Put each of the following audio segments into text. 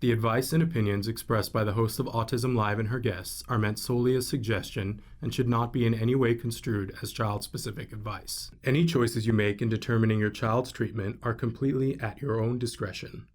The advice and opinions expressed by the host of Autism Live and her guests are meant solely as suggestion and should not be in any way construed as child-specific advice. Any choices you make in determining your child's treatment are completely at your own discretion.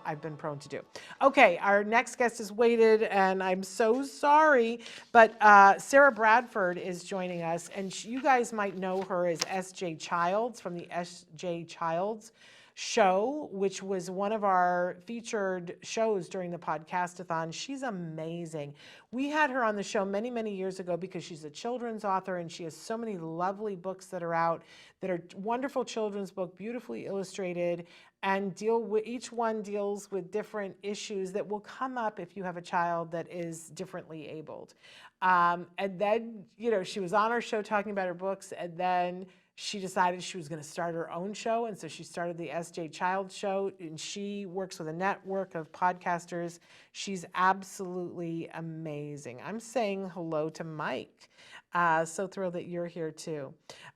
I've been prone to do. Okay, our next guest is waited, and I'm so sorry, but Sara Bradford is joining us, and you guys might know her as S.J. Childs from the S.J. Childs show, which was one of our featured shows during the podcastathon. She's amazing. We had her on the show many, many years ago because she's a children's author, and she has so many lovely books that are out that are wonderful children's book, beautifully illustrated, and each one deals with different issues that will come up if you have a child that is differently abled. And then, she was on our show talking about her books, and then she decided she was going to start her own show, and so she started the S.J. Childs show, and she works with a network of podcasters. She's absolutely amazing. I'm saying hello to Mike. So thrilled that you're here too.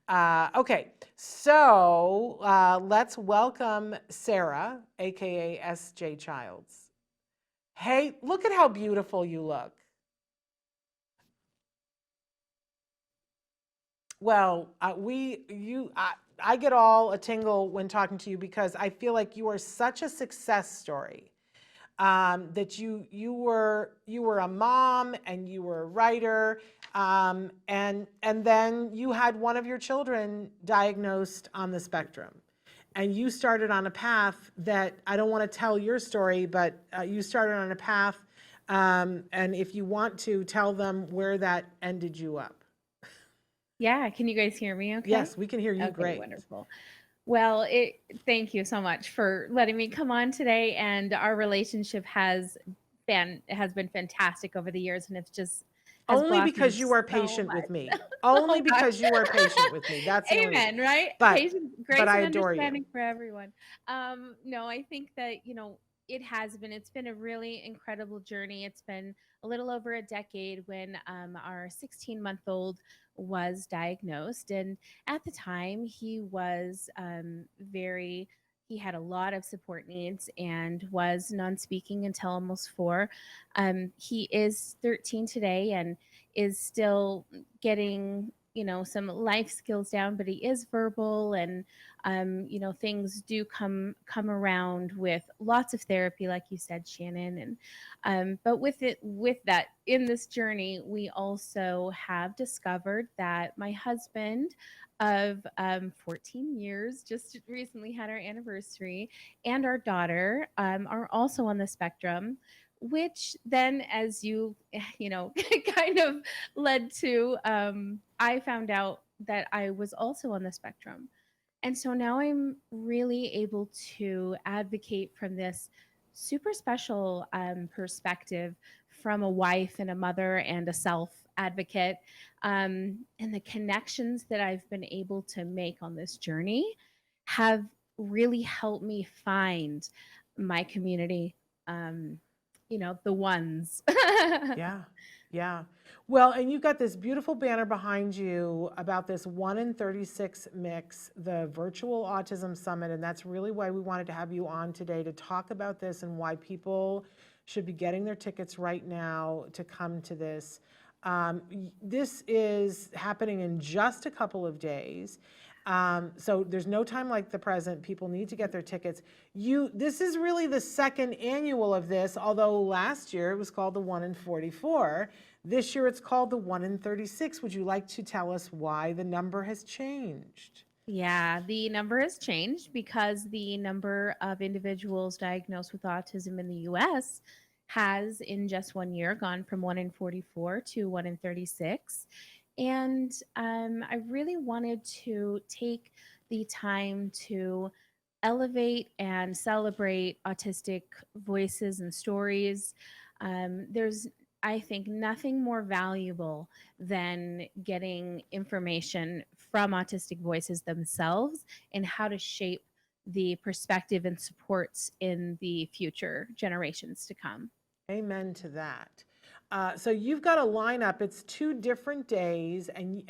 Okay, so let's welcome Sara, aka S.J. Childs. Hey, look at how beautiful you look. Well, I get all a tingle when talking to you because I feel like you are such a success story. That you were a mom and you were a writer, and then you had one of your children diagnosed on the spectrum, and you started on a path that I don't want to tell your story, but you started on a path, and if you want to tell them where that ended you up. Yeah, can you guys hear me okay? Yes, we can hear you great. Wonderful. Well, thank you so much for letting me come on today, and our relationship has been fantastic over the years, and it's just only because you are patient with me. Only because you are patient with me. That's amen, right? Patience, grace, and understanding for everyone. No, I think that it's been a really incredible journey. It's been a little over a decade when our 16-month-old was diagnosed, and at the time he was he had a lot of support needs and was non-speaking until almost 4. He is 13 today and is still getting some life skills down, but he is verbal, and things do come around with lots of therapy, like you said, Shannon. And but with that in this journey, we also have discovered that my husband of 14 years just recently had our anniversary, and our daughter are also on the spectrum, which then, as you kind of led to, I found out that I was also on the spectrum. And so now I'm really able to advocate from this super special perspective from a wife and a mother and a self advocate. And the connections that I've been able to make on this journey have really helped me find my community, the ones. Yeah. Well, and you've got this beautiful banner behind you about this 1 in 36 mix, the virtual autism summit. And that's really why we wanted to have you on today to talk about this and why people should be getting their tickets right now to come to this. This is happening in just a couple of days. So there's no time like the present. People need to get their tickets. This is really the second annual of this, although last year it was called the 1 in 44. This year it's called the 1 in 36. Would you like to tell us why the number has changed? Yeah, the number has changed because the number of individuals diagnosed with autism in the U.S. has, in just 1 year, gone from 1 in 44 to 1 in 36. And I really wanted to take the time to elevate and celebrate autistic voices and stories. There's, I think, nothing more valuable than getting information from autistic voices themselves and how to shape the perspective and supports in the future generations to come. Amen to that. So you've got a lineup. It's 2 different days, and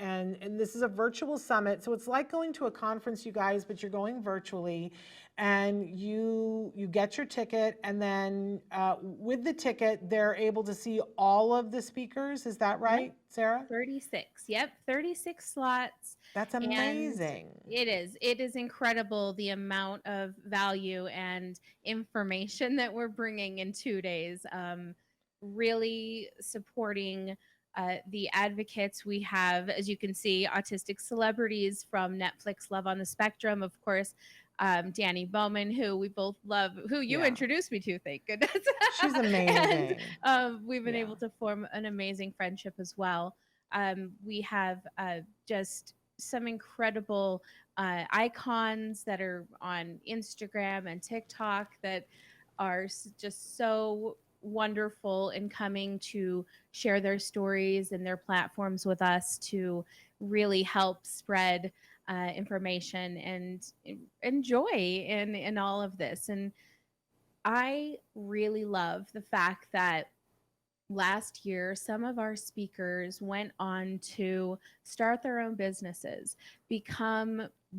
this is a virtual summit. So it's like going to a conference, you guys, but you're going virtually, and you get your ticket, and then with the ticket, they're able to see all of the speakers. Is that right, Sarah? 36. Yep, 36 slots. That's amazing. And it is incredible the amount of value and information that we're bringing in 2 days. Really supporting the advocates. We have, as you can see, autistic celebrities from Netflix Love on the Spectrum, of course, Danny Bowman, who we both love, who you introduced me to, thank goodness. She's amazing. And we've been able to form an amazing friendship as well. We have just some incredible icons that are on Instagram and TikTok that are just so wonderful in coming to share their stories and their platforms with us to really help spread information and joy in all of this. And I really love the fact that last year, some of our speakers went on to start their own businesses,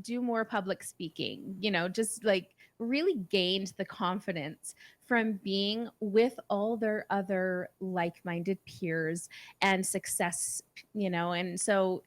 do more public speaking, just like really gained the confidence from being with all their other like-minded peers and success, and so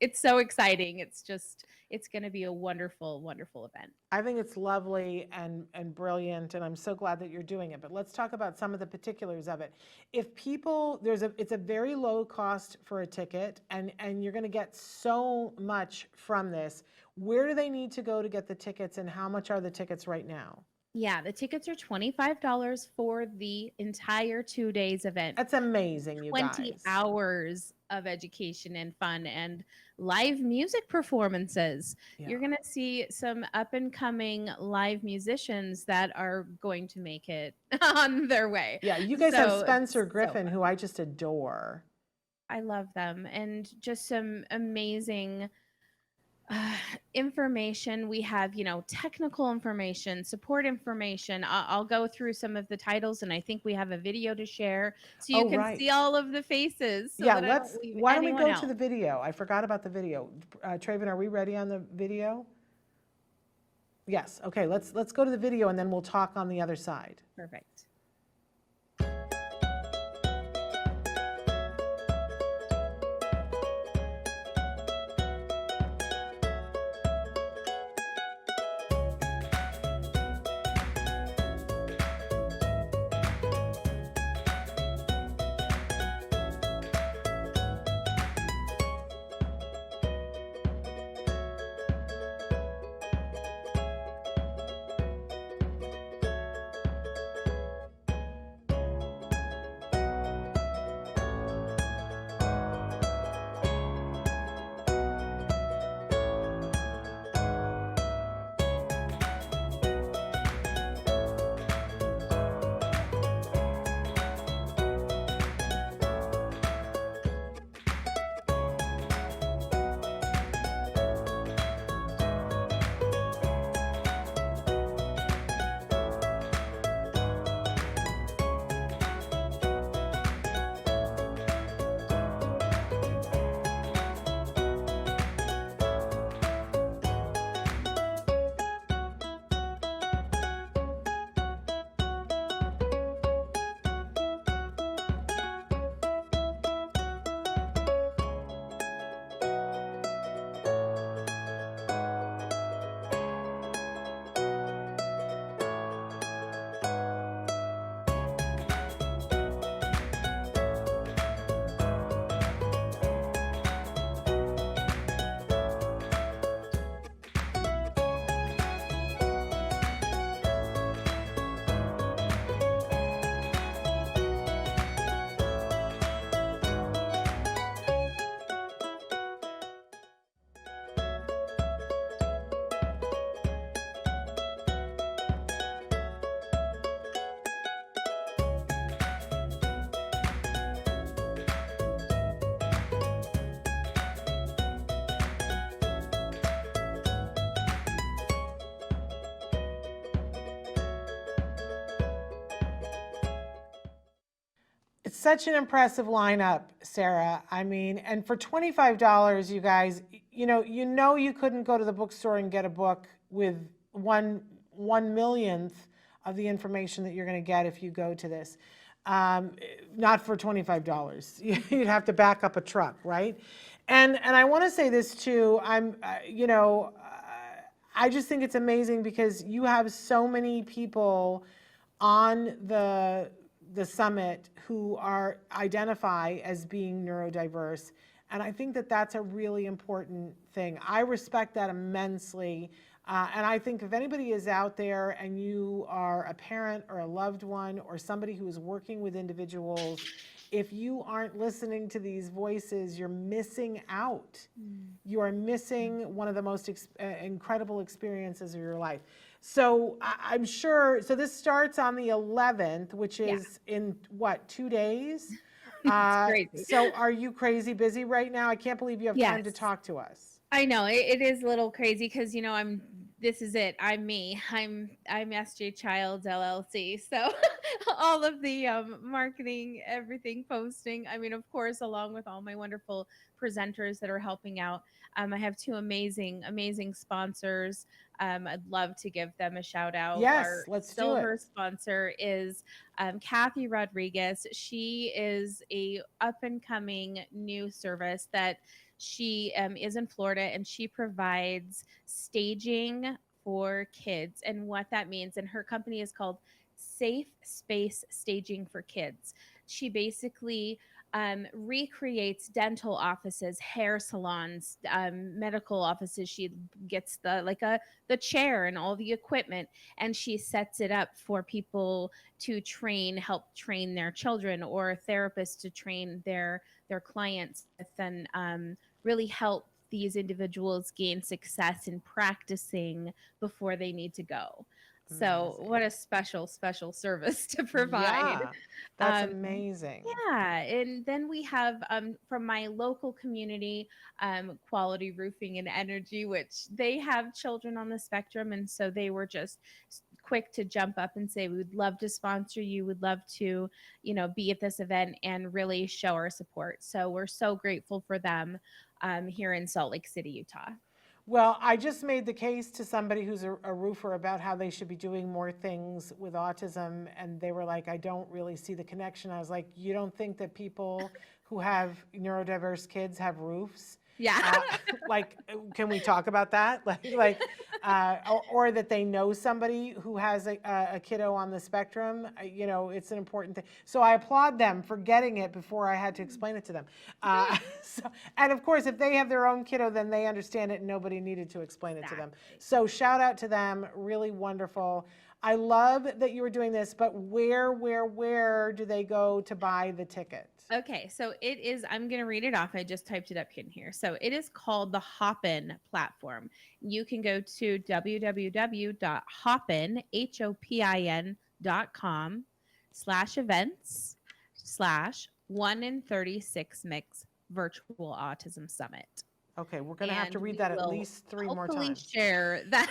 it's so exciting. It's going to be a wonderful, wonderful event. I think it's lovely and brilliant, and I'm so glad that you're doing it. But let's talk about some of the particulars of it. If people, it's a very low cost for a ticket, and you're going to get so much from this. Where do they need to go to get the tickets, and how much are the tickets right now? Yeah, the tickets are $25 for the entire 2 days event. That's amazing, you guys. 20 hours of education and fun and live music performances. Yeah. You're going to see some up and coming live musicians that are going to make it on their way. Yeah, you guys have Spencer Griffin, who I just adore. I love them, and just some amazing information. We have, technical information, support information. I'll go through some of the titles, and I think we have a video to share so you can see all of the faces. So why don't we go to the video? I forgot about the video. Traven, are we ready on the video? Yes. Okay, let's go to the video, and then we'll talk on the other side. Perfect. It's such an impressive lineup, Sara. I mean, and for $25, you guys, you couldn't go to the bookstore and get a book with one millionth of the information that you're going to get if you go to this. Not for $25. You'd have to back up a truck, right? And I want to say this too. I just think it's amazing because you have so many people on the summit who identify as being neurodiverse. And I think that that's a really important thing. I respect that immensely. And I think if anybody is out there and you are a parent or a loved one or somebody who is working with individuals, if you aren't listening to these voices, you're missing out. You are missing one of the most incredible experiences of your life. So I'm sure, so this starts on the 11th, which is in what, 2 days? It's crazy. So are you crazy busy right now? I can't believe you have time to talk to us. I know it is a little crazy because this is it. I'm me. I'm 𝗟𝗘𝗧 LLC. So all of the marketing, everything, posting. I mean, of course, along with all my wonderful presenters that are helping out. I have 2 amazing sponsors. I'd love to give them a shout out. Yes, Our let's silver do it. sponsor is Kathy Rodriguez. She is a up and coming new service that she is in Florida, and she provides staging for kids. And what that means, and her company is called Safe Space Staging for Kids. She basically recreates dental offices, hair salons, medical offices. She gets the chair and all the equipment, and she sets it up for people to help train their children, or therapists to train their clients with, and really help these individuals gain success in practicing before they need to go. So what a special service to provide. Yeah, that's amazing. Yeah. And then we have from my local community, Quality Roofing and Energy, which they have children on the spectrum. And so they were just quick to jump up and say, we would love to sponsor you, would love to, be at this event and really show our support. So we're so grateful for them here in Salt Lake City, Utah. Well, I just made the case to somebody who's a roofer about how they should be doing more things with autism, and they were like, I don't really see the connection. I was like, you don't think that people who have neurodiverse kids have roofs? Yeah. Can we talk about that? Or that they know somebody who has a kiddo on the spectrum. It's an important thing. So I applaud them for getting it before I had to explain it to them. And of course, if they have their own kiddo, then they understand it and nobody needed to explain it to them. So shout out to them, really wonderful. I love that you were doing this, but where do they go to buy the ticket? Okay, so it is, I'm going to read it off. I just typed it up in here. So it is called the Hopin platform. You can go to www.hopin.com/events/1 in 36 mix virtual autism summit. Okay, we're going to have to read that at least 3 more times. Hopefully share that.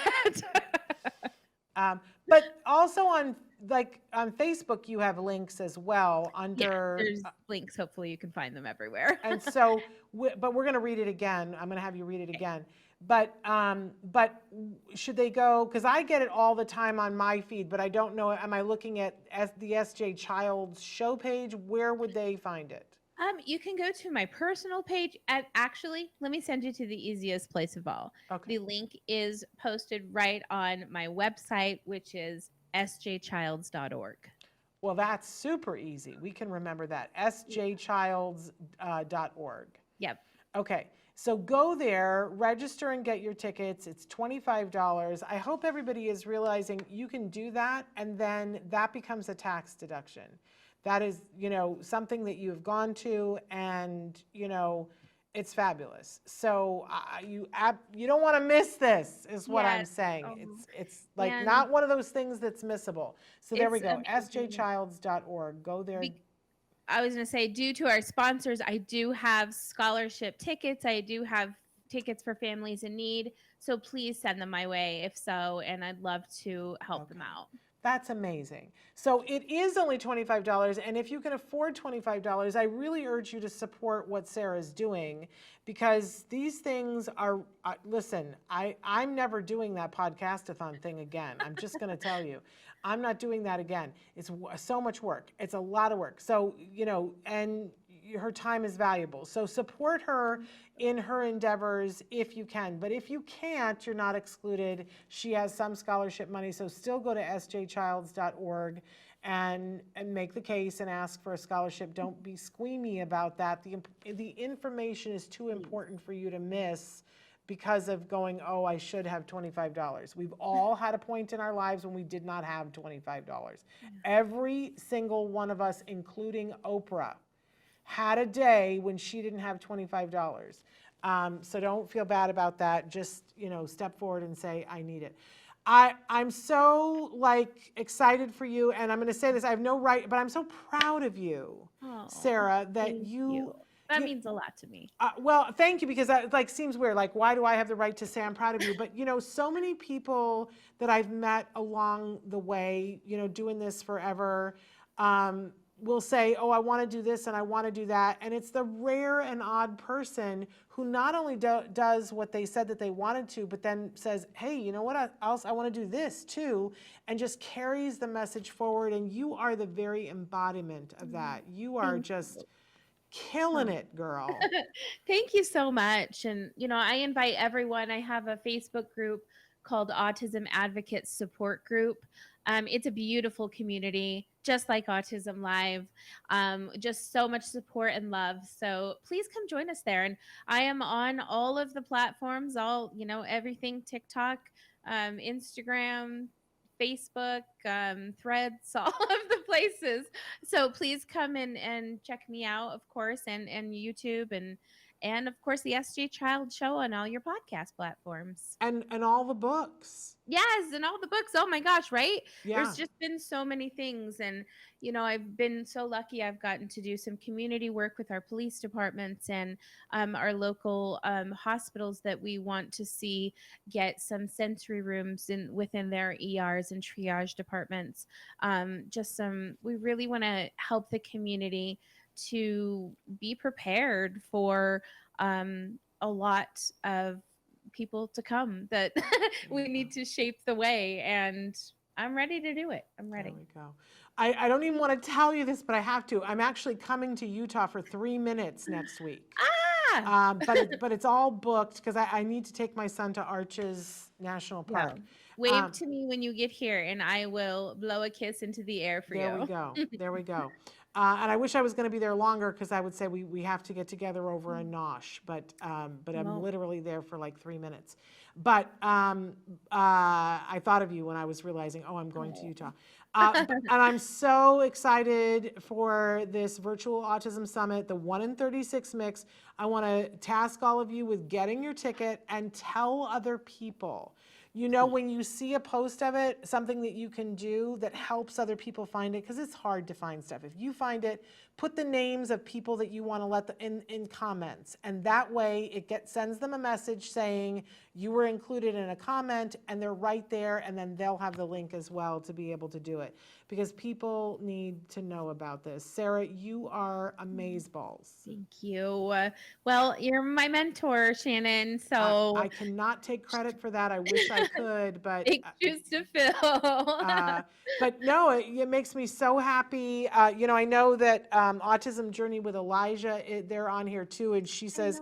But also on Facebook, you have links as well under. Yeah, there's links. Hopefully you can find them everywhere. And so, but we're going to read it again. I'm going to have you read it again. But should they go? Because I get it all the time on my feed, but I don't know. Am I looking at the S.J. Childs show page? Where would they find it? You can go to my personal page. Actually, let me send you to the easiest place of all. Okay. The link is posted right on my website, which is sjchilds.org. Well, that's super easy. We can remember that. sjchilds.org. Yep. Okay. So go there, register and get your tickets. It's $25. I hope everybody is realizing you can do that, and then that becomes a tax deduction. That is, something that you've gone to, and, it's fabulous. So you don't want to miss this, is what I'm saying. It's like not one of those things that's missable. So there we go, sjchilds.org. Go there. I was going to say, due to our sponsors, I do have scholarship tickets. I do have tickets for families in need. So please send them my way if so, and I'd love to help them out. That's amazing. So it is only $25, and if you can afford $25, I really urge you to support what Sara's doing, because these things are, listen, I'm never doing that podcast-a-thon thing again. I'm just going to tell you. I'm not doing that again. It's so much work. It's a lot of work. So, you know, and her time is valuable. So support her in her endeavors if you can. But if you can't, you're not excluded. She has some scholarship money, so still go to 𝗟𝗓𝗧𝗏.org and make the case and ask for a scholarship. Don't be squeamy about that. The information is too important for you to miss because of going, oh, I should have $25. We've all had a point in our lives when we did not have $25. Every single one of us, including Oprah, had a day when she didn't have $25. So don't feel bad about that. Just, you know, step forward and say, I need it. I'm so excited for you. And I'm going to say this, I have no right, but I'm so proud of you, Sara, that you. That means a lot to me. Well, thank you, because that seems weird. Like, why do I have the right to say I'm proud of you? But, you know, so many people that I've met along the way, you know, doing this forever, will say, oh, I want to do this and I want to do that. And it's the rare and odd person who not only does what they said that they wanted to, but then says, hey, you know what else? I want to do this too, and just carries the message forward. And you are the very embodiment of that. You are just killing it, girl. Thank you so much. And, you know, I invite everyone. I have a Facebook group called Autism Advocates Support Group. It's a beautiful community, just like Autism Live. Just so much support and love. So please come join us there. And I am on all of the platforms, everything, TikTok, Instagram, Facebook, Threads, all of the places. So please come in and check me out, of course, and YouTube and of course the SJ Child Show on all your podcast platforms. And all the books. Yes, and all the books. Oh my gosh, right? Yeah. There's just been so many things. And, you know, I've been so lucky. I've gotten to do some community work with our police departments and our local hospitals that we want to see get some sensory rooms within their ERs and triage departments. We really want to help the community to be prepared for a lot of people to come that we need to shape the way, and I'm ready to do it. I'm ready. There we go. I don't even want to tell you this, but I have to. I'm actually coming to Utah for 3 minutes next week. But it's all booked because I need to take my son to Arches National Park. Yeah. Wave to me when you get here, and I will blow a kiss into the air for you. There we go. There we go. And I wish I was going to be there longer, because I would say we have to get together over a nosh, but I'm literally there for like 3 minutes. But I thought of you when I was realizing, oh, I'm going to Utah. And I'm so excited for this virtual autism summit, the 1 in 36 mix. I want to task all of you with getting your ticket and tell other people. You know, when you see a post of it, something that you can do that helps other people find it, because it's hard to find stuff. If you find it, put the names of people that you want to let in comments, and that way it sends them a message saying you were included in a comment, and they're right there, and then they'll have the link as well to be able to do it, because people need to know about this. Sara, you are amazeballs. Thank you. Well, you're my mentor, Shannon. So I cannot take credit for that. I wish I could, but big shoes to fill. But no, it makes me so happy. You know, I know that Autism Journey with '𝗎𝗓𝗧, they're on here too, and she says,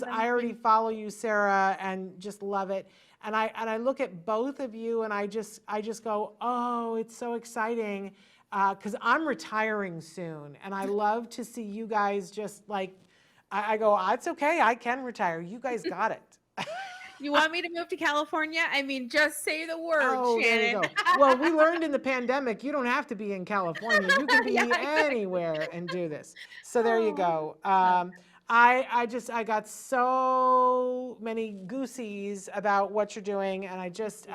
I already follow you, Sara, and just love it. And I look at both of you, and I just go, oh, it's so exciting, because I'm retiring soon, and I love to see you guys just like, I go, oh, it's okay, I can retire. You guys got it. You want me to move to California? I mean, just say the word, Shannon. There you go. Well, we learned in the pandemic, you don't have to be in California. You can be anywhere and do this. So there you go. I got so many goosies about what you're doing, and I just,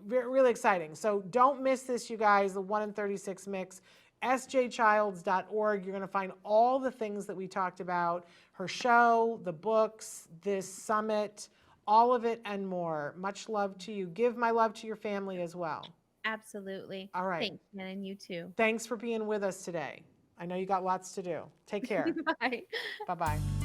really exciting. So don't miss this, you guys, the 1 in 36 mix. 𝗟𝗓𝗧𝗏.org. You're going to find all the things that we talked about, her show, the books, this summit, all of it and more. Much love to you. Give my love to your family as well. Absolutely. All right. Thanks, and you too. Thanks for being with us today. I know you got lots to do. Take care. Bye. Bye-bye.